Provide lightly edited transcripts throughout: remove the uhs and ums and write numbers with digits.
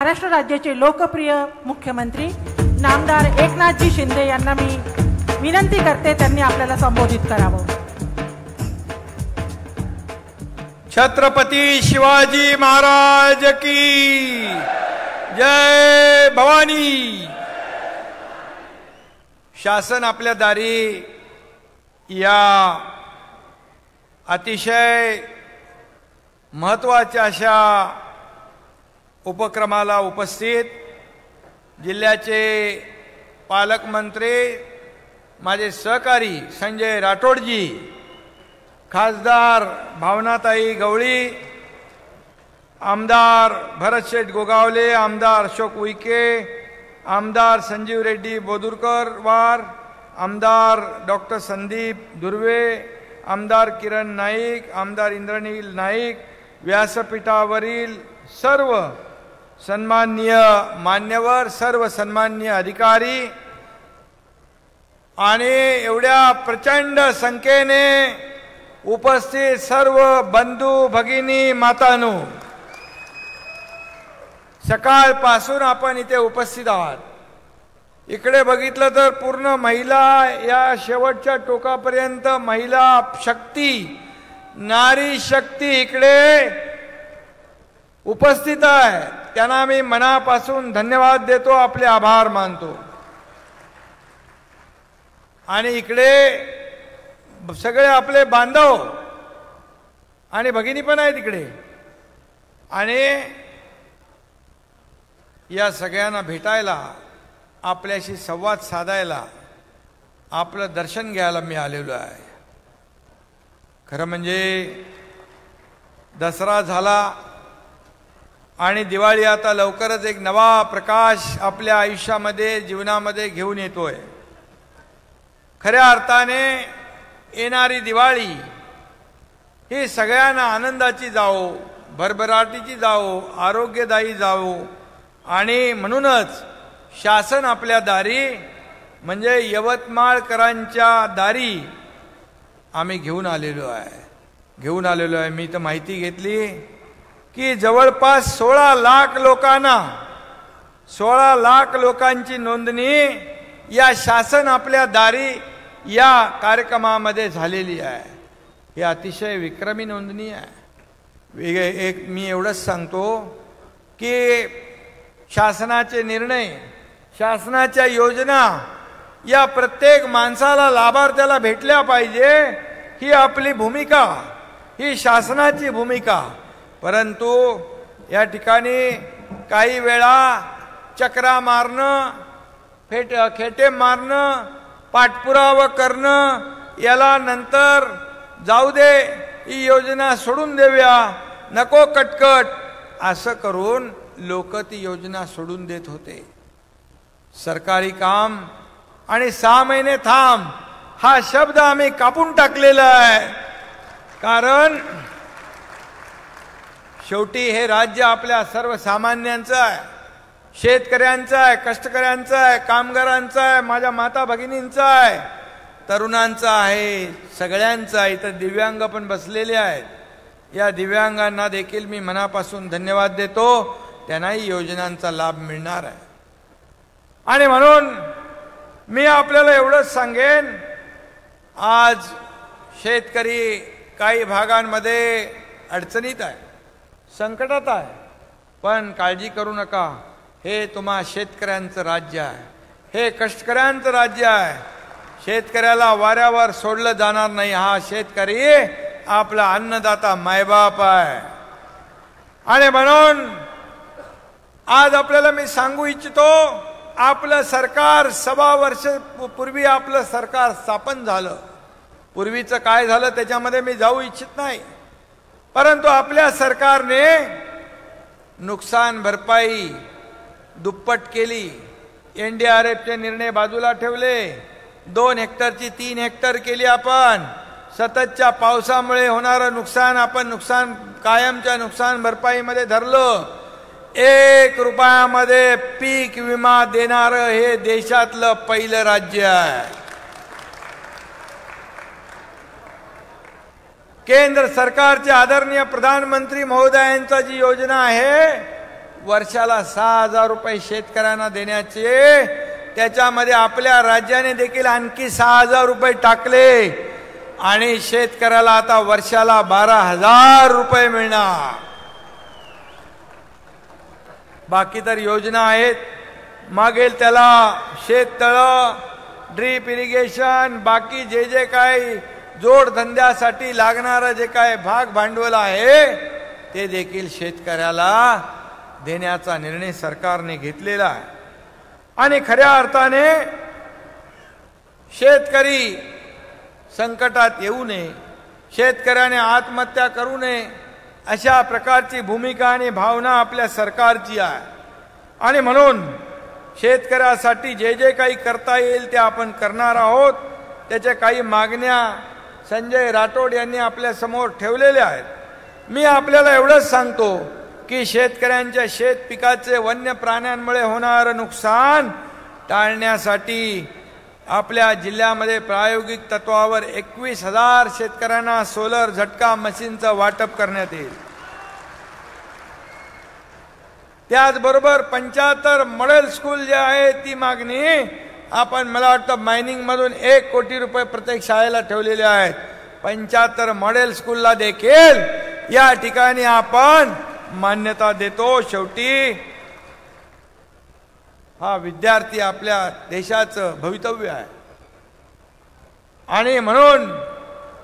महाराष्ट्र राज्याचे लोकप्रिय मुख्यमंत्री नामदार एकनाथजी शिंदे यांना मी विनंती करते त्यांनी आपल्याला संबोधित करावं। छत्रपती शिवाजी महाराज की जय भवानी। शासन आपल्या दारी या अतिशय महत्त्वाच्या अशा उपक्रमाला उपस्थित जिल्ह्याचे पालकमंत्री माझे सहकारी संजय राठोडजी, खासदार भावनाताई गवळी, आमदार भरतशेठ गोगावले, आमदार अशोक उईके, आमदार संजीव रेड्डी बोदुरकरवार, आमदार डॉक्टर संदीप दुर्वे, आमदार किरण नाईक, आमदार इंद्रनील नाईक, व्यासपीठावरील सर्व सन्माननीय मान्यवर, सर्व सन्माननीय अधिकारी आणि एवढ्या प्रचंड संख्येने उपस्थित सर्व बंधू भगिनी मातांनो, सकाळपासून आपण इथे उपस्थित आहात। इकडे बघितलं तर पूर्ण महिला, या शेवटच्या टोकापर्यंत महिला शक्ती, नारी शक्ती इकडे उपस्थित आहे। त्यांना मी मनापासून धन्यवाद देतो, आपले आभार मानतो। आणि इकडे सगळे आपले बांधव आणि भगिनी पण आहेत इकडे, आणि या सगळ्यांना भेटायला, आपल्याशी संवाद साधायला, आपलं दर्शन घ्यायला मी आलेलो आहे। खरं म्हणजे दसरा झाला आणि दिवाळी आता लवकरच एक नवा प्रकाश आपल्या आयुष्यामध्ये, जीवनामध्ये घेऊन येतोय। खऱ्या अर्थाने येणारी दिवाळी ही सगळ्यांना आनंदाची जावो, भरभराटीची जावो, आरोग्यदायी जावो, आणि म्हणूनच शासन आपल्या दारी म्हणजे यवतमाळकरांच्या दारी आम्ही घेऊन आलेलो आहे। मी तर माहिती घेतली की जवळपास 16 लाख लोकांची नोंदणी या शासन आपल्या दारी या कार्यक्रमामध्ये झालेली आहे। ही अतिशय विक्रमी नोंदणी आहे। एक मी एवढंच सांगतो की शासनाचे निर्णय, शासनाच्या योजना या प्रत्येक माणसाला, लाभार्थ्याला भेटल्या पाहिजे, ही आपली भूमिका, ही शासनाची भूमिका। परंतु या ठिकाणी काही वेळा चक्रा मारणं, खेटे मारणं, पाठपुरावा करणं, याला नंतर जाऊ दे, ही योजना सोडून देऊया, नको कटकट, असं करून लोक ती योजना सोडून देत होते। सरकारी काम आणि 6 महिने थांब हा शब्द आम्ही कापून टाकलेला आहे। कारण शेवटी हे राज्य आपल्या सर्वसामान्यांचं आहे, शेतकऱ्यांचं आहे, कष्टकऱ्यांचं आहे, कामगारांचं आहे, माझ्या माता भगिनींचं आहे, तरुणांचं आहे, सगळ्यांचं आहे। इथं दिव्यांग पण बसलेले आहेत। या दिव्यांगांना देखील मी मनापासून धन्यवाद देतो, त्यांनाही योजनांचा लाभ मिळणार आहे। आणि म्हणून मी आपल्याला एवढंच सांगेन, आज शेतकरी काही भागांमध्ये अडचणीत आहे, संकटात आहे, पण काळजी करू नका, हे तुम्हा शेतकऱ्यांचं राज्य आहे, हे कष्टकऱ्यांचं राज्य आहे। शेतकऱ्याला वाऱ्यावर सोडलं जाणार नाही। हा शेतकरी आपला अन्नदाता मायबाप आहे। आणि म्हणून आज आपल्याला मी सांगू इच्छितो, आपलं सरकार 6 वर्ष पूर्वी आपलं सरकार स्थापन झालं। पूर्वीचं काय झालं त्याच्यामध्ये मी जाऊ इच्छित नाही, परंतु आपल्या सरकारने नुकसान भरपाई दुप्पट केली। NDRFचे निर्णय बाजूला ठेवले, 2 हेक्टरची 3 हेक्टर केली। आपण सततच्या पावसामुळे होणारं नुकसान आपण कायमच्या नुकसान भरपाईमध्ये धरलं। 1 रुपयामध्ये पीक विमा देणारं हे देशातलं पहिलं राज्य आहे। केंद्र सरकारचे आदरणीय प्रधानमंत्री महोदयांची जी योजना आहे, वर्षाला 6,000 रुपये शेतकऱ्यांना देण्याचे, त्याच्यामध्ये आपल्या राज्याने देखील आणखी 6,000 रुपये टाकले आणि शेतकऱ्याला आता वर्षाला 12,000 रुपये मिळणार. बाकी तर योजना आहेत, मागेल त्याला शेततळ, ड्रीप इरिगेशन, बाकी जे जे काही जोडधंद्यासाठी लागणारं जे काय भाग भांडवल आहे ते देखील शेतकऱ्याला देण्याचा निर्णय सरकारने घेतलेला आहे. आणि खऱ्या अर्थाने शेतकरी संकटात येऊ नये, शेतकऱ्याने आत्महत्या करू नये, अशा प्रकारची भूमिका आणि भावना आपल्या सरकारची आहे. आणि म्हणून शेतकऱ्यासाठी जे जे काही करता येईल ते आपण करणार आहोत. त्याच्या काही मागण्या संजय राठोड यांनी आपल्या समोर ठेवलेल्या आहेत. मी आपल्याला एवढंच सांगतो की शेतकऱ्यांच्या शेत पिकाचे वन्य प्राण्यांमुळे होणारं नुकसान टाळण्यासाठी आपल्या जिल्ह्यामध्ये प्रायोगिक तत्वावर 21,000 शेतकऱ्यांना सोलर झटका मशीनचं वाटप करण्यात येईल. त्याचबरोबर 75 मॉडेल स्कूल जे आहे ती मागणी आपण, मला वाटतं मायनिंग मधून 1 कोटी रुपये प्रत्येक शाळेला ठेवलेले आहेत. 75 मॉडेल स्कूलला देखील या ठिकाणी आपण मान्यता देतो. शेवटी हा विद्यार्थी आपल्या देशाचं भवितव्य आहे आणि म्हणून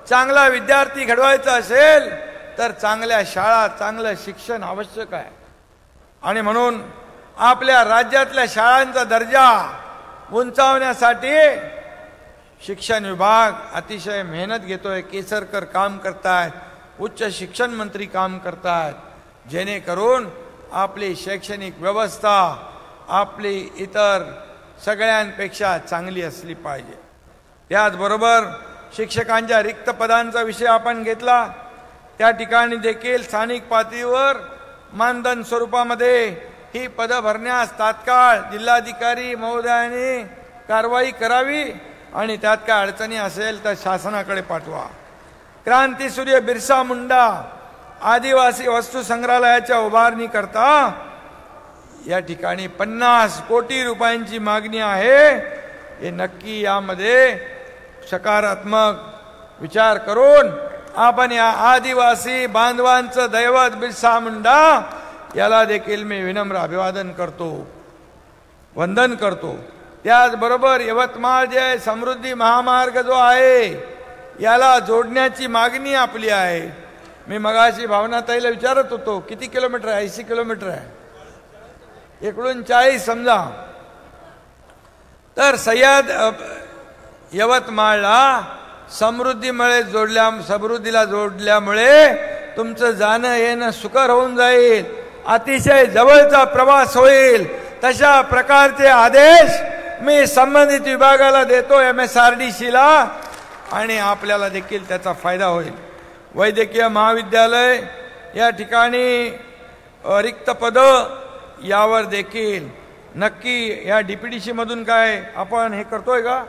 चांगला विद्यार्थी घडवायचा असेल तर चांगल्या शाळा, चांगलं शिक्षण आवश्यक आहे. आणि म्हणून आपल्या राज्यातल्या शाळांचा दर्जा उंचावण्यासाठी शिक्षण विभाग अतिशय मेहनत घेतोय. केसरकर काम करतायत, उच्च शिक्षण मंत्री काम करतायत, जेणेकरून आपली शैक्षणिक व्यवस्था आपली इतर सगळ्यांपेक्षा चांगली असली पाहिजे. त्याचबरोबर शिक्षकांच्या रिक्त पदांचा विषय आपण घेतला. त्या ठिकाणी देखील स्थानिक पातळीवर मानधन स्वरूपामध्ये ही पदं भरण्यास तात्काळ जिल्हाधिकारी महोदयांनी कारवाई करावी आणि त्यात काय अडचणी असेल तर शासनाकडे पाठवा. क्रांतीसूर्य बिरसा मुंडा आदिवासी वस्तू संग्रहालयाच्या उभारणी करता या ठिकाणी 50 कोटी रुपयांची मागणी आहे. हे नक्की यामध्ये सकारात्मक विचार करून आपण या आदिवासी बांधवांचं दैवत बिरसा मुंडा याला देखील मी विनम्र अभिवादन करतो, वंदन करतो. त्याचबरोबर यवतमाळ जे समृद्धी महामार्ग जो आहे याला जोडण्याची मागणी आपली आहे. मी मगाशी भावनाताईला विचारत होतो किती किलोमीटर आहे? 80 किलोमीटर आहे. इकडून 40 समजा तर सह्याद यवतमाळला समृद्धीला जोडल्यामुळे तुमचं जाणं येणं सुकर होऊन जाईल, अतिशय जवळचा प्रवास होईल. तशा प्रकारचे आदेश मी संबंधित विभागाला देतो, MSRDCला, आणि आपल्याला देखील त्याचा फायदा होईल. वैद्यकीय महाविद्यालय या ठिकाणी रिक्त पद यावर देखील नक्की या DPDC मधून काय आपण हे करतोय का?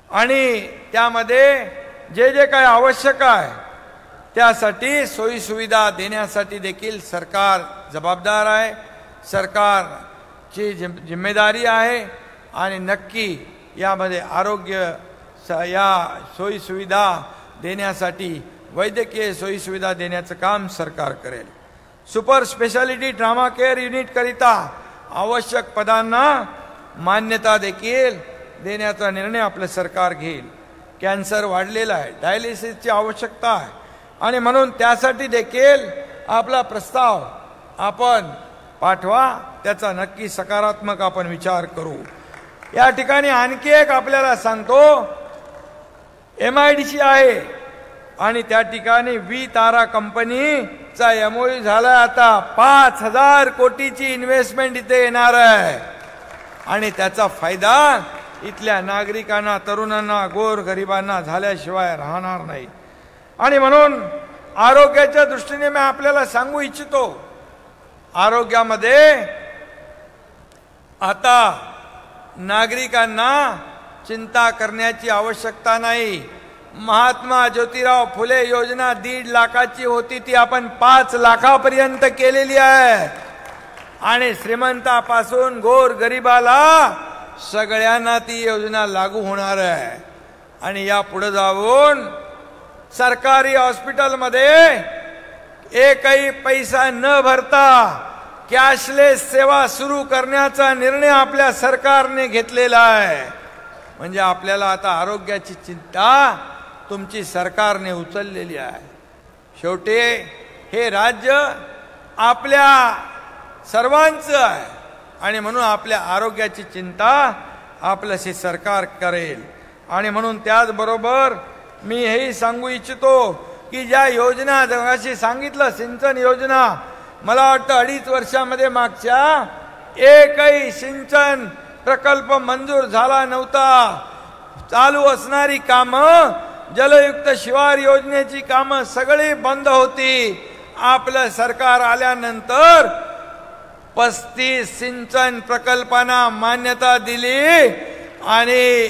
आणि त्यामध्ये जे जे काय आवश्यक आहे त्यासाठी सोयी सुविधा देण्यासाठी देखील सरकार जबाबदार आहे. सरकारची जिम्मेदारी आहे आणि नक्की यामध्ये आरोग्य या सोयी सुविधा देण्यासाठी वैद्यकीय सोयी सुविधा देण्याचं काम सरकार करेल. Super speciality trauma care unit करिता आवश्यक पदांना मान्यता देखील देण्याचा निर्णय आपलं सरकार घेईल. कॅन्सर वाढलेला आहे, डायलिसिसची आवश्यकता आहे आणि म्हणून त्यासाठी देखील आपला प्रस्ताव आपण पाठवा. त्याचा नक्की सकारात्मक आपण विचार करू. या ठिकाणी आणखी एक आपल्याला सांगतो, MIDC आहे आणि त्या ठिकाणी V-तारा कंपनीचा MOU झाला. आता 5,000 कोटीची इन्व्हेस्टमेंट इथे येणार आहे आणि त्याचा फायदा इथल्या नागरिकांना, तरुणांना, गोरगरिबांना झाल्याशिवाय राहणार नाही. आणि म्हणून आरोग्याच्या दृष्टीने मी आपल्याला सांगू इच्छितो, आरोग्यामध्ये आता नागरिकांना चिंता करण्याची आवश्यकता नाही. महात्मा ज्योतिराव फुले योजना 1.5 लाखाची होती, ती आपण 5 लाखापर्यंत केलेली आहे. आणि श्रीमंतापासून गोर गरिबाला सगळ्यांना ती योजना लागू होणार आहे. आणि या पुढे जाऊन सरकारी हॉस्पिटलमध्ये एकही पैसा न भरता कॅशलेस सेवा सुरू करण्याचा निर्णय आपल्या सरकारने घेतलेला आहे. म्हणजे आपल्याला आता आरोग्याची चिंता तुमची सरकारने उचललेली आहे. शेवटी हे राज्य आपल्या सर्वांचं आहे आणि म्हणून आपल्या आरोग्याची चिंता आपल्याशी सरकार करेल. आणि म्हणून त्याचबरोबर मी हेही सांगू इच्छितो की ज्या योजना जगाशी सांगितलं, सिंचन योजना, मला वाटतं 2.5 वर्षामध्ये मागच्या एकही सिंचन प्रकल्प मंजूर झाला नव्हता. चालू असणारी कामं, जलयुक्त शिवार योजनेची कामं सगळी बंद होती. आपलं सरकार आल्यानंतर 35 सिंचन प्रकल्पांना मान्यता दिली आणि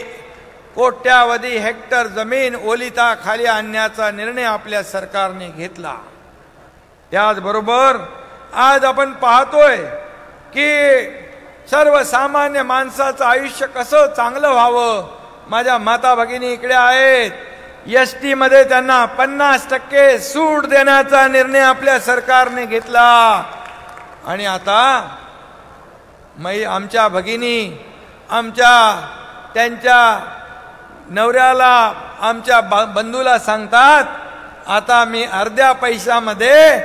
कोट्यावधी हेक्टर जमीन ओलिताखाली आणण्याचा निर्णय आपल्या सरकारने घेतला. त्याचबरोबर आज आपण पाहतोय की सर्वसामान्य माणसाचं आयुष्य कसं चांगलं व्हावं. माझ्या माता भगिनी इकडे आहेत. एसटी मध्ये त्यांना 50% सूट देण्याचा निर्णय आपल्या सरकारने घेतला. आणि आता आमच्या भगिनी त्यांच्या नवऱ्याला, आमच्या बंधूला सांगतात, आता मी अर्ध्या पैशामध्ये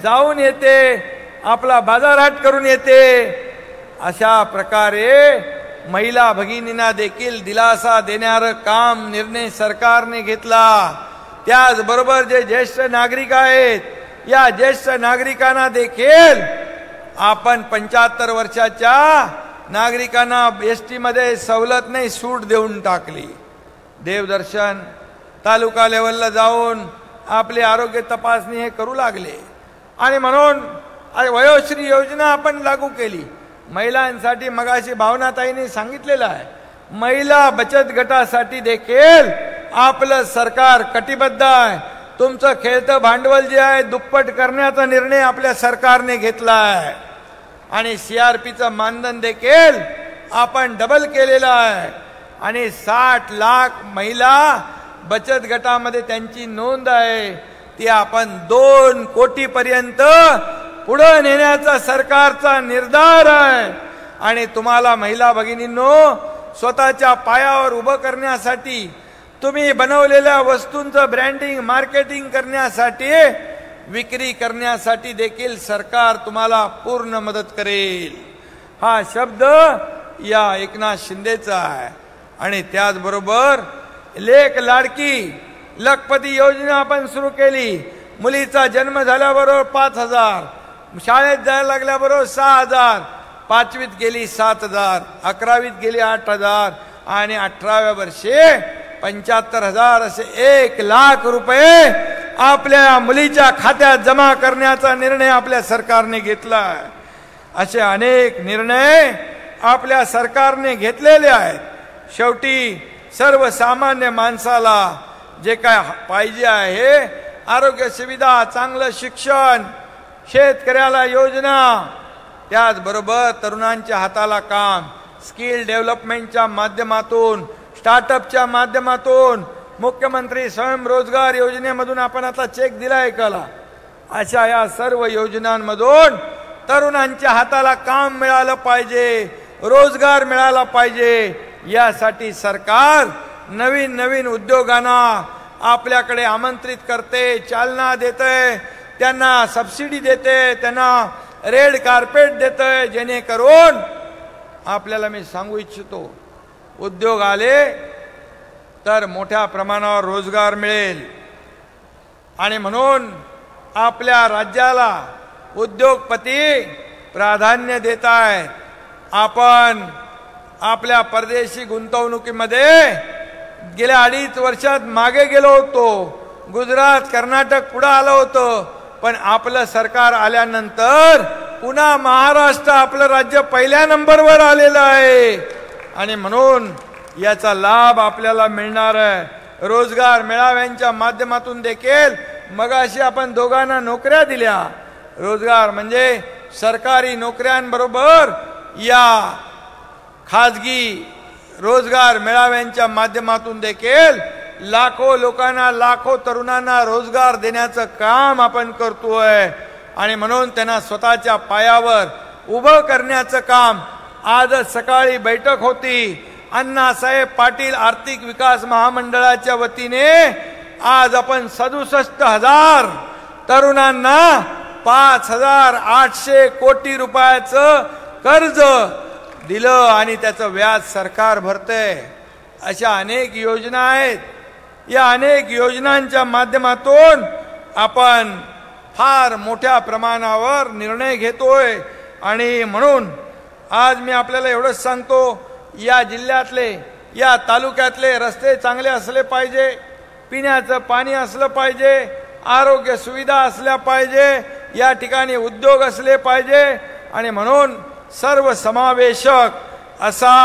जाऊन येते, आपला बाजारहाट करून येते. अशा प्रकारे महिला भगिनींना देखील दिलासा देणारं काम निर्णय सरकारने घेतला. त्याचबरोबर जे ज्येष्ठ नागरिक आहेत, या ज्येष्ठ नागरिकांना देखील आपण 75 वर्षाच्या नागरिकांना एसटी मध्ये सवलत नाही, सूट देऊन टाकली. देवदर्शन, तालुका लेवलला जाऊन आपली आरोग्य तपासणी हे करू लागले. आणि म्हणून वयोश्री योजना आपण लागू केली महिलांसाठी. मगाशी भावनाताईंनी सांगितलेलं आहे, महिला बचत गटासाठी देखील आपलं सरकार कटिबद्ध आहे. तुमचं खेळतं भांडवल जे आहे दुप्पट करण्याचा निर्णय आपल्या सरकारने घेतला आहे. आणि सीआरपीचं मानधन देखील आपण डबल केलेलं आहे. आणि 60 लाख महिला बचत गटामध्ये त्यांची नोंद आहे, ती आपण 2 कोटीपर्यंत पुढे नेण्याचा सरकारचा निर्धार आहे. आणि तुम्हाला महिला भगिनींनो, स्वतःच्या पायावर उभं करण्यासाठी, तुम्ही बनवलेल्या वस्तूंचं ब्रँडिंग, मार्केटिंग करण्यासाठी, विक्री करण्यासाठी देखील सरकार तुम्हाला पूर्ण मदत करेल. हा शब्द या एकनाथ शिंदेचा आहे. आणि त्याचबरोबर लेक लाडकी लखपती योजना आपण सुरू केली. मुलीचा जन्म झाल्याबरोबर 5,000, शाळेत जायला लागल्याबरोबर 6,000, 5वीत गेली 7,000, 11वीत गेली 8,000 आणि 18व्या वर्षी 75,000 असे 1 लाख रुपये आपल्या मुलीच्या खात्यात जमा करण्याचा निर्णय आपल्या सरकारने घेतला आहे. असे अनेक निर्णय आपल्या सरकारने घेतलेले आहेत. शेवटी सर्वसामान्य माणसाला जे काय पाहिजे आहे, आरोग्य सुविधा, चांगलं शिक्षण, शेतकऱ्याला योजना, त्याचबरोबर तरुणांच्या हाताला काम, स्किल डेव्हलपमेंटच्या माध्यमातून, स्टार्टअपच्या माध्यमातून, मुख्यमंत्री स्वयंरोजगार योजनेमधून आपण आता चेक दिलाय कला. अशा या सर्व योजनांमधून तरुणांच्या हाताला काम मिळालं पाहिजे, रोजगार मिळाला पाहिजे. यासाठी सरकार नवीन नवीन उद्योगांना आपल्याकडे आमंत्रित करते, चालना देते, त्यांना सबसिडी देते, त्यांना रेड कार्पेट देते, जेणेकरून आपल्याला मी सांगू इच्छितो, उद्योग आले तर मोठ्या प्रमाणावर रोजगार मिळेल. आणि म्हणून आपल्या राज्याला उद्योगपती प्राधान्य देत आहेत. आपण आपल्या परदेशी गुंतवणुकीमध्ये गेल्या 2.5 वर्षात मागे गेलो होतो. गुजरात, कर्नाटक पुढे आलं होतं, पण आपलं सरकार आल्यानंतर पुन्हा महाराष्ट्र आपलं राज्य पहिल्या नंबरवर आलेलं आहे. आणि म्हणून याचा लाभ आपल्याला मिळणार आहे. रोजगार मेळाव्यांच्या माध्यमातून देखील मगाशी आपण दोघांना नोकऱ्या दिल्या. रोजगार म्हणजे सरकारी नोकऱ्यांबरोबर या खाजगी रोजगार मेळाव्यांच्या माध्यमातून देखील लाखो लोकांना, लाखो तरुणांना रोजगार देण्याचं काम आपण करतोय. आणि म्हणून त्यांना स्वतःच्या पायावर उभं करण्याचं काम. आजच सकाळी बैठक होती अण्णासाहेब पाटील आर्थिक विकास महामंडळाच्या वतीने. आज आपण 67,000 तरुणांना 5,800 कोटी रुपयाचं कर्ज दिलं आणि त्याचं व्याज सरकार भरतंय. अशा अनेक योजना आहेत. या अनेक योजनांच्या माध्यमातून आपण फार मोठ्या प्रमाणावर निर्णय घेतोय. आणि म्हणून आज मी आपल्याला एवढंच सांगतो, या जिल्ह्यातले, या तालुक्यातले रस्ते चांगले असले पाहिजे, पिण्याचं पाणी असलं पाहिजे, आरोग्य सुविधा असल्या पाहिजे, या ठिकाणी उद्योग असले पाहिजे. आणि म्हणून सर्वसमावेशक असा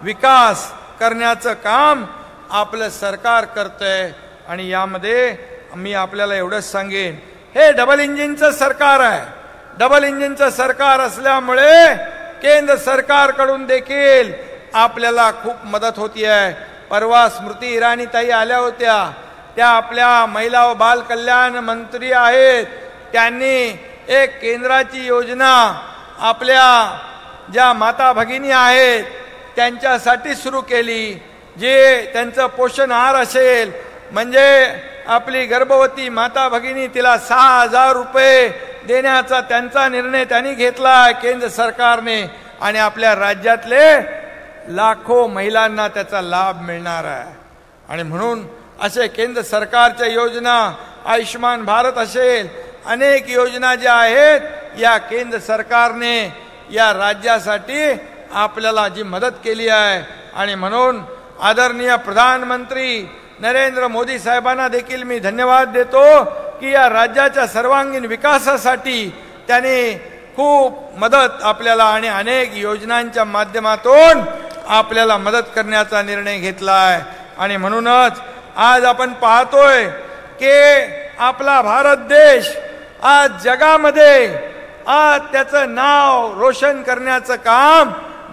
विकास करण्याचं काम आपलं सरकार करतंय. आणि यामध्ये मी आपल्याला एवढंच सांगेन, हे डबल इंजिनचं सरकार आहे. डबल इंजिनचं सरकार असल्यामुळे केंद्र सरकारकडून देखील आपल्याला खूप मदत होती आहे. परवा स्मृती इराणी ताई आल्या होत्या. त्या आपल्या महिला व बाल कल्याण मंत्री आहेत. त्यांनी एक केंद्राची योजना आपल्या ज्या माता भगिनी आहेत त्यांच्यासाठी सुरू केली. जे त्यांचं पोषण आहार असेल, म्हणजे आपली गर्भवती माता भगिनी, तिला 6,000 रुपये देण्याचा त्यांचा निर्णय त्यांनी घेतला केंद्र सरकारने. आणि आपल्या राज्यातले लाखो महिलांना त्याचा लाभ मिळणार आहे. आणि म्हणून असे केंद्र सरकारच्या योजना, आयुष्मान भारत असेल, अनेक योजना ज्या आहेत, या केंद्र सरकारने या राज्यासाठी आपल्याला जी मदत केली आहे. आणि म्हणून आदरणीय प्रधानमंत्री नरेंद्र मोदी साहेबांना देखील मी धन्यवाद देतो की या राज्याच्या सर्वांगीण विकासासाठी त्याने खूप मदत आपल्याला आणि अनेक योजनांच्या माध्यमातून आपल्याला मदत करण्याचा निर्णय घेतला आहे. आणि म्हणूनच आज आपण पाहतोय की आपला भारत देश आज जगामध्ये आज त्याचं नाव रोशन करण्याचं काम,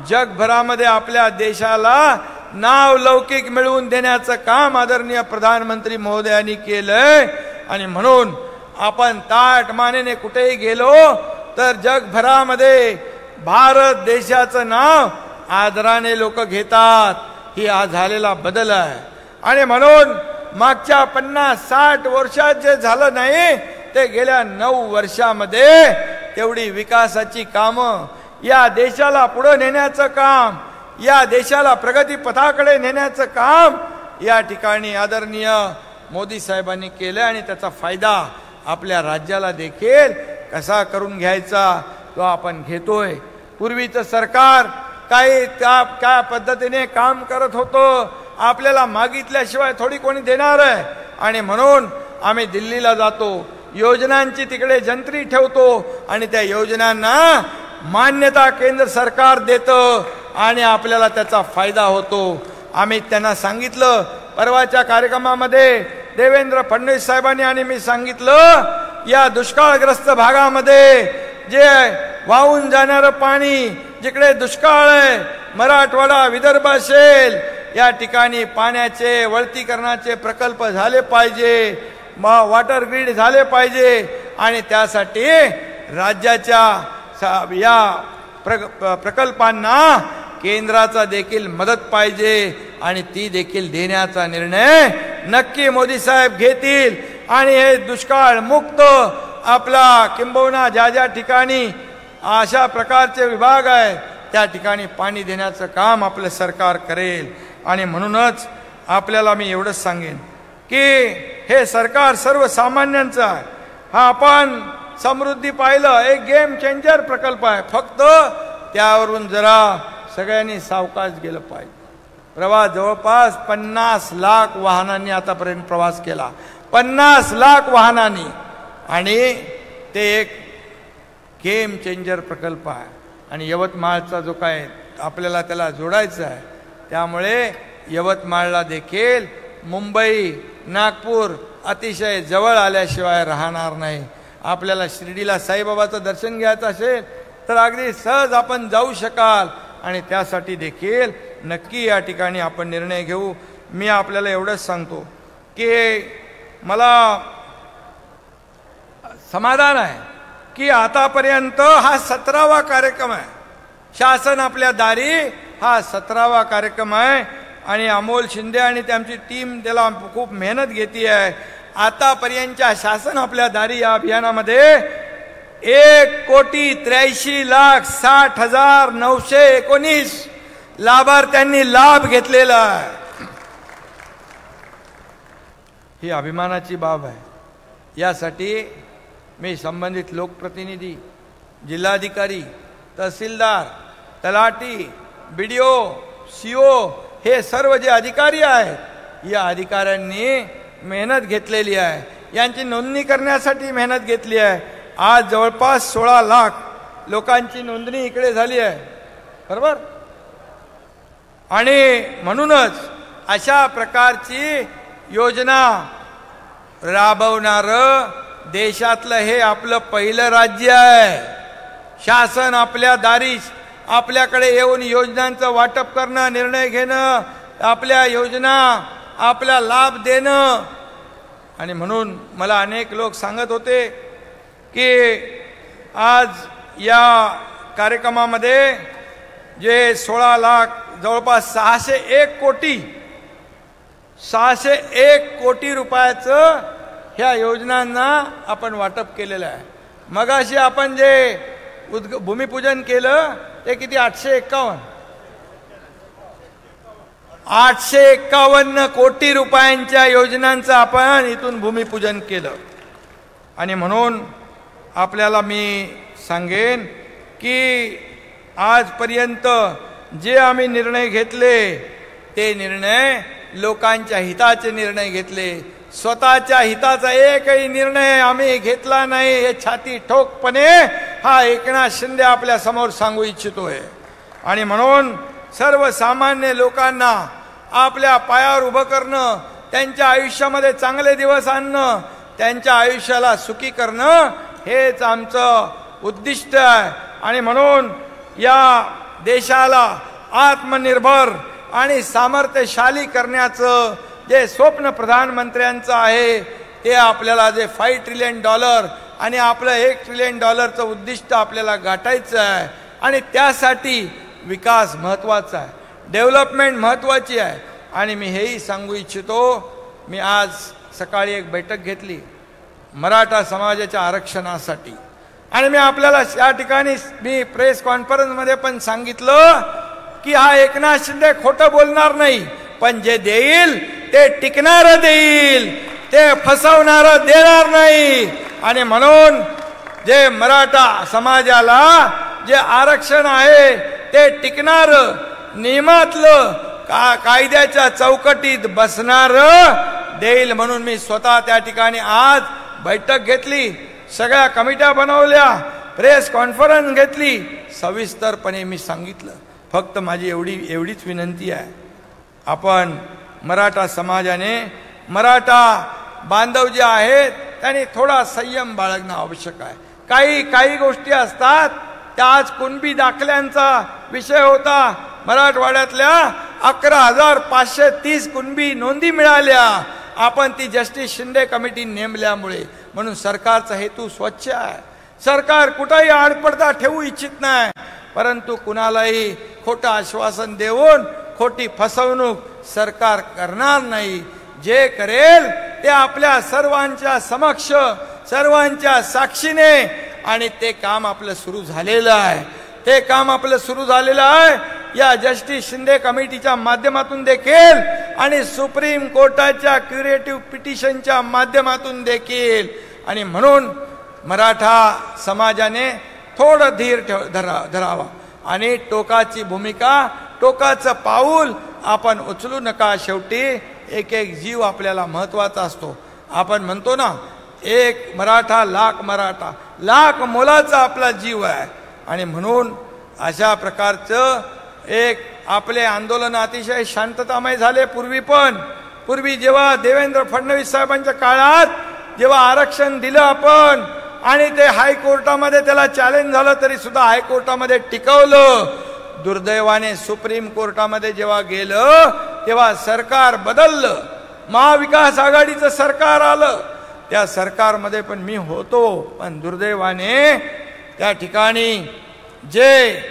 जगभरामध्ये आपल्या देशाला नाव लौकिक मिळवून देण्याचं काम आदरणीय प्रधानमंत्री महोदयांनी केलंय. आणि म्हणून आपण ताठ मानेने कुठेही गेलो तर जगभरामध्ये भारत देशाचं नाव आदराने लोक घेतात. ही आज झालेला बदल आहे. आणि म्हणून मागच्या 50-60 वर्षात जे झालं नाही ते गेल्या 9 वर्षामध्ये तेवढी विकासाची कामं, या देशाला पुढे नेण्याचं काम, या देशाला प्रगती पथाकडे नेण्याचं काम या ठिकाणी आदरणीय मोदी साहेबांनी केलं. आणि त्याचा फायदा आपल्या राज्याला देखील कसा करून घ्यायचा तो आपण घेतोय. पूर्वीचं सरकार काही त्या पद्धतीने काम करत होतं. आपल्याला मागितल्याशिवाय थोडी कोणी देणार आहे. आणि म्हणून आम्ही दिल्लीला जातो, योजनांची तिकडे जंत्री ठेवतो आणि त्या योजनांना मान्यता केंद्र सरकार देतं आणि आपल्याला त्याचा फायदा होतो. आम्ही त्यांना सांगितलं, परवाच्या कार्यक्रमामध्ये देवेंद्र फडणवीस साहेबांनी आणि मी सांगितलं, या दुष्काळग्रस्त भागामध्ये जे वाहून जाणारं पाणी, जिकडे दुष्काळ आहे, मराठवाडा, विदर्भ असेल, या ठिकाणी पाण्याचे वळतीकरणाचे प्रकल्प झाले पाहिजे, वॉटर ग्रीड झाले पाहिजे. आणि त्यासाठी राज्याच्या या प्रकल्पांना केंद्राचा देखील मदत पाहिजे आणि ती देखील देण्याचा निर्णय नक्की मोदी साहेब घेतील. आणि हे दुष्काळ मुक्त आपला किंबहुना ज्या ज्या ठिकाणी अशा प्रकारचे विभाग आहेत त्या ठिकाणी पाणी देण्याचं काम आपलं सरकार करेल. आणि म्हणूनच आपल्याला मी एवढंच सांगेन की हे सरकार सर्वसामान्यांचं आहे. हा आपण समृद्धी पाहिलं, एक गेम चेंजर प्रकल्प आहे. फक्त त्यावरून जरा सगळ्यांनी सावकाश गेलं पाहिजे. प्रवास जवळपास 50 लाख वाहनांनी आतापर्यंत प्रवास केला, 50 लाख वाहनांनी. आणि ते एक गेम चेंजर प्रकल्प आहे. आणि यवतमाळचा जो काय आपल्याला त्याला जोडायचा आहे, त्यामुळे यवतमाळला देखील मुंबई नागपूर अतिशय जवळ आल्याशिवाय राहणार नाही. आपल्याला शिर्डीला साईबाबाचं दर्शन घ्यायचं असेल तर अगदी सहज आपण जाऊ शकाल आणि त्यासाठी देखील नक्की या ठिकाणी आपण निर्णय घेऊ. मी आपल्याला एवढंच सांगतो की मला समाधान आहे की आतापर्यंत हा 17वा कार्यक्रम आहे. शासन आपल्या दारी हा 17वा कार्यक्रम आहे आणि अमोल शिंदे आणि त्यांची टीम त्याला खूप मेहनत घेते आहे. आतापर्यंतच्या शासन आपल्या दारी या अभियानामध्ये 1,83,60,919 लाभार्थ्यांनी लाभ घेतलेला आहे. ही अभिमानाची बाब आहे. यासाठी मी संबंधित लोकप्रतिनिधी, जिल्हाधिकारी, तहसीलदार, तलाठी, BDO, CO हे सर्व जे अधिकारी आहेत या अधिकाऱ्यांनी मेहनत घेतलेली आहे. यांची नोंदणी करण्यासाठी मेहनत घेतली आहे. आज जवळपास 16 लाख लोकांची नोंदणी इकडे झाली आहे, बरोबर. आणि म्हणूनच अशा प्रकारची योजना राबवणारं देशातलं हे आपलं पहिलं राज्य आहे. शासन आपल्या दारीच आपल्याकडे येऊन योजनांचं वाटप करणं, निर्णय घेणं, आपल्या योजना आपला लाभ देणं. आणि म्हणून मला अनेक लोक सांगत होते की आज या कार्यक्रमामध्ये जे 16 लाख जवळपास 601 कोटी रुपयाचं ह्या योजनांना आपण वाटप केलेलं आहे. मगाशी आपण जे भूमिपूजन केलं ते किती 851 कोटी रुपयांच्या योजनांचं आपण इथून भूमिपूजन केलं. आणि म्हणून आपल्याला मी सांगेन की आजपर्यंत जे आम्ही निर्णय घेतले ते निर्णय लोकांच्या हिताचे निर्णय घेतले. स्वतःच्या हिताचा एकही निर्णय आम्ही घेतला नाही हे छाती ठोकपणे हा एकनाथ शिंदे आपल्या समोर सांगू इच्छितोय. आणि म्हणून सर्वसामान्य लोकांना आपल्या पायावर उभं करणं, त्यांच्या आयुष्यामध्ये चांगले दिवस आणणं, त्यांच्या आयुष्याला सुखी करणं हेच आमचं उद्दिष्ट आहे. आणि म्हणून या देशाला आत्मनिर्भर आणि सामर्थ्यशाली करण्याचं जे स्वप्न प्रधानमंत्र्यांचं आहे ते आपल्याला जे $5 ट्रिलियन आणि आपलं $1 ट्रिलियन उद्दिष्ट आपल्याला गाठायचं आहे. आणि त्यासाठी विकास महत्त्वाचा आहे, डेव्हलपमेंट महत्त्वाची आहे. आणि मी हेही सांगू इच्छितो, मी आज सकाळी एक बैठक घेतली मराठा समाजाच्या आरक्षणासाठी. आणि मी आपल्याला या ठिकाणी मी प्रेस कॉन्फरन्समध्ये पण सांगितलं की हा एकनाथ शिंदे खोटं बोलणार नाही, पण जे देईल ते टिकणारं देईल, ते फसवणारं देणार नाही. आणि म्हणून जे मराठा समाजाला जे आरक्षण आहे ते टिकणारं, नियमातलं, कायद्याच्या चौकटीत बसणारं देईल. म्हणून मी स्वतः त्या ठिकाणी आज बैठक घेतली, सगळ्या कमिट्या बनवल्या, प्रेस कॉन्फरन्स घेतली, सविस्तरपणे मी सांगितलं. फक्त माझी एवढीच विनंती आहे, आपण मराठा समाजाने, मराठा बांधव जे आहेत त्यांनी थोडा संयम बाळगणं आवश्यक आहे. काही गोष्टी असतात त्या आज कुणबी दाखल्यांचा विषय होता. मराठवाड्यातल्या 11,530 कुणबी नोंदी मिळाल्या आपण ती जस्टिस शिंदे कमिटी नेमल्यामुळे. म्हणून सरकारचा हेतू स्वच्छ आहे. सरकार कुठेही आडपडदा ठेवू इच्छित नाही, परंतु कुणालाही खोटं आश्वासन देऊन खोटी फसवणूक सरकार करणार नाही. जे करेल ते आपल्या सर्वांच्या समक्ष, सर्वांच्या साक्षीने, आणि ते काम आपलं सुरू झालेलं आहे. ते काम आपलं सुरू झालेलं आहे या जस्टिस शिंदे कमिटीच्या माध्यमातून देखील आणि सुप्रीम कोर्टाच्या क्युरेटिव्ह पिटिशनच्या माध्यमातून देखील. आणि म्हणून मराठा समाजाने थोडं धीर धरावा आणि टोकाची भूमिका, टोकाचं पाऊल आपण उचलू नका. शेवटी एक जीव आपल्याला महत्त्वाचा असतो. आपण म्हणतो ना, एक मराठा लाख मराठा, लाख मोलाचा आपला जीव आहे. आणि म्हणून अशा प्रकारचं एक आपले आंदोलन अतिशय शांततामय झाले पूर्वी, पण पूर्वी जेव्हा देवेंद्र फडणवीस साहेबांच्या काळात जेव्हा आरक्षण दिलं आपण आणि ते हायकोर्टामध्ये त्याला चॅलेंज झालं तरी सुद्धा हायकोर्टामध्ये टिकवलं. दुर्दैवाने सुप्रीम कोर्टामध्ये जेव्हा गेलं तेव्हा सरकार बदललं. महाविकास आघाडीचं सरकार आलं. त्या सरकारमध्ये पण मी होतो. पण दुर्दैवाने त्या ठिकाणी जे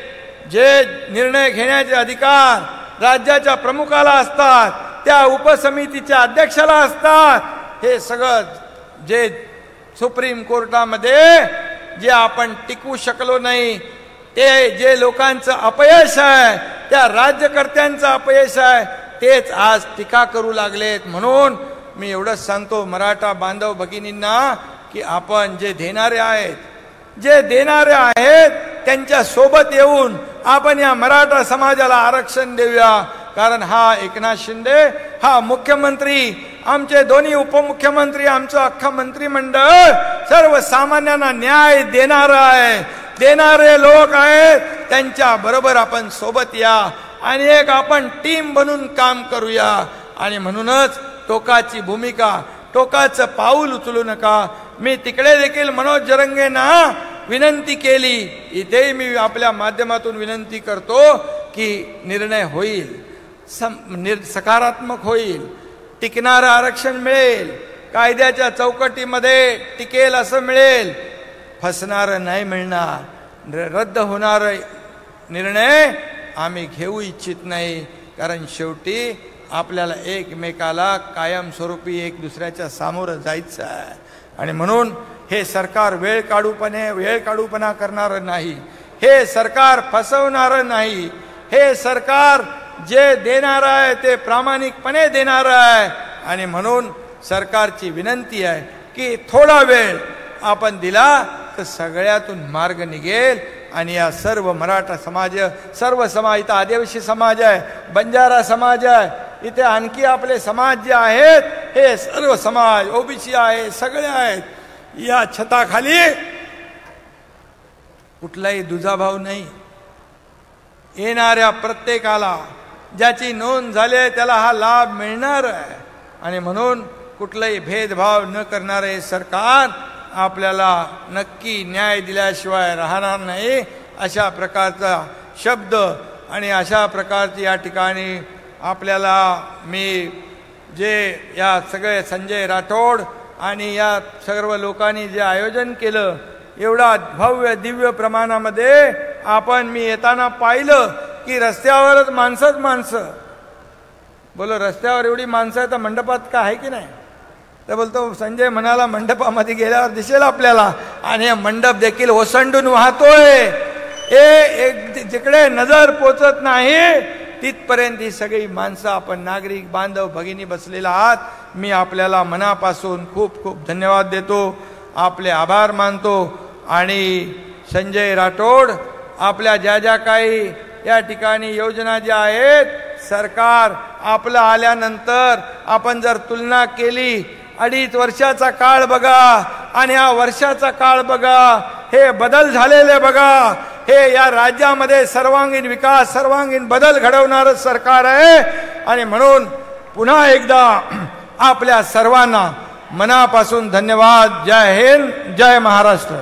निर्णय घेण्याचे अधिकार राज्याच्या प्रमुखाला असतात, त्या उपसमितीच्या अध्यक्षाला असतात, हे सगळं जे सुप्रीम कोर्टामध्ये जे आपण टिकवू शकलो नाही, ते जे लोकांचं अपयश आहे, त्या राज्यकर्त्यांचं अपयश आहे, तेच आज टीका करू लागलेत. म्हणून मी एवढंच सांगतो मराठा बांधव भगिनींना की आपण जे देणारे आहेत त्यांच्या सोबत येऊन आपण या मराठा समाजाला आरक्षण देऊया. कारण हा एकनाथ शिंदे हा मुख्यमंत्री, आमचे दोन्ही उपमुख्यमंत्री, आमचं अख्खा मंत्रिमंडळ सर्वसामान्यांना न्याय देणारे लोक आहेत. त्यांच्या बरोबर आपण सोबत या आणि एक आपण टीम बनून काम करूया. आणि म्हणूनच टोकाची भूमिका, टोकाचं पाऊल उचलू नका. मी तिकडे देखील मनोज जरंगेंना विनंती केली, इथेही मी आपल्या माध्यमातून विनंती करतो की निर्णय होईल, सकारात्मक होईल, टिकणारं आरक्षण मिळेल, कायद्याच्या चौकटीमध्ये टिकेल असं मिळेल, फसणारं नाही मिळणार. रद्द होणारा निर्णय आम्ही घेऊ इच्छित नाही. कारण शेवटी आपल्याला एकमेकाला कायमस्वरूपी एक दुसऱ्याच्या सामोरं जायचं आहे. आणि म्हणून हे सरकार वेळ काढूपणा करणारं नाही, हे सरकार फसवणारं नाही, हे सरकार जे देणार आहे ते प्रामाणिकपणे देणार आहे. आणि म्हणून सरकारची विनंती आहे की थोडा वेळ आपण दिला तर सगळ्यातून मार्ग निघेल. आणि या सर्व मराठा समाज, सर्व समाज, इथं आदिवासी समाज आहे, बंजारा समाज आहे, इथे आणखी आपले समाज जे आहेत हे सर्व समाज, ओबीसी आहे, सगळे आहेत. या छताखाली कुठलाही दुजाभाव नाही. येणाऱ्या प्रत्येकाला ज्याची नोंद झाली त्याला हा लाभ मिळणार आहे. आणि म्हणून कुठलाही भेदभाव न करणारे सरकार आपल्याला नक्की न्याय दिल्याशिवाय राहणार नाही. अशा प्रकारचा शब्द आणि अशा प्रकारची या ठिकाणी आपल्याला मी जे या सगळे संजय राठोड आणि या सर्व लोकांनी जे आयोजन केलं, एवढा भव्य दिव्य प्रमाणामध्ये मी येताना पाहिलं की रस्त्यावरच माणसं. बोलो रस्त्यावर एवढी माणसं आहे तर मंडपात का आहे की नाही? तर बोलतो संजय म्हणाला मंडपामध्ये गेल्यावर दिसेल आपल्याला. आणि हे मंडप देखील ओसंडून वाहतोय. जिकडे नजर पोचत नाही तिथपर्यंत ही सगळी माणसं आपण नागरिक बांधव भगिनी बसलेला आहात. मी आपल्याला मनापासून खूप खूप धन्यवाद देतो, आपले आभार मानतो. आणि संजय राठोड आपल्या ज्या काही या ठिकाणी योजना ज्या आहेत, सरकार आपलं आल्यानंतर आपण जर तुलना केली, 2.5 वर्षाचा काळ बघा आणि हा वर्षाचा काळ बघा, हे बदल झालेले बघा. हे या राज्यामध्ये सर्वांगीण विकास, सर्वांगीण बदल घडवणारं सरकार आहे. आणि म्हणून पुन्हा एकदा आपल्या सर्वांना मनापासून धन्यवाद. जय हिंद, जय महाराष्ट्र.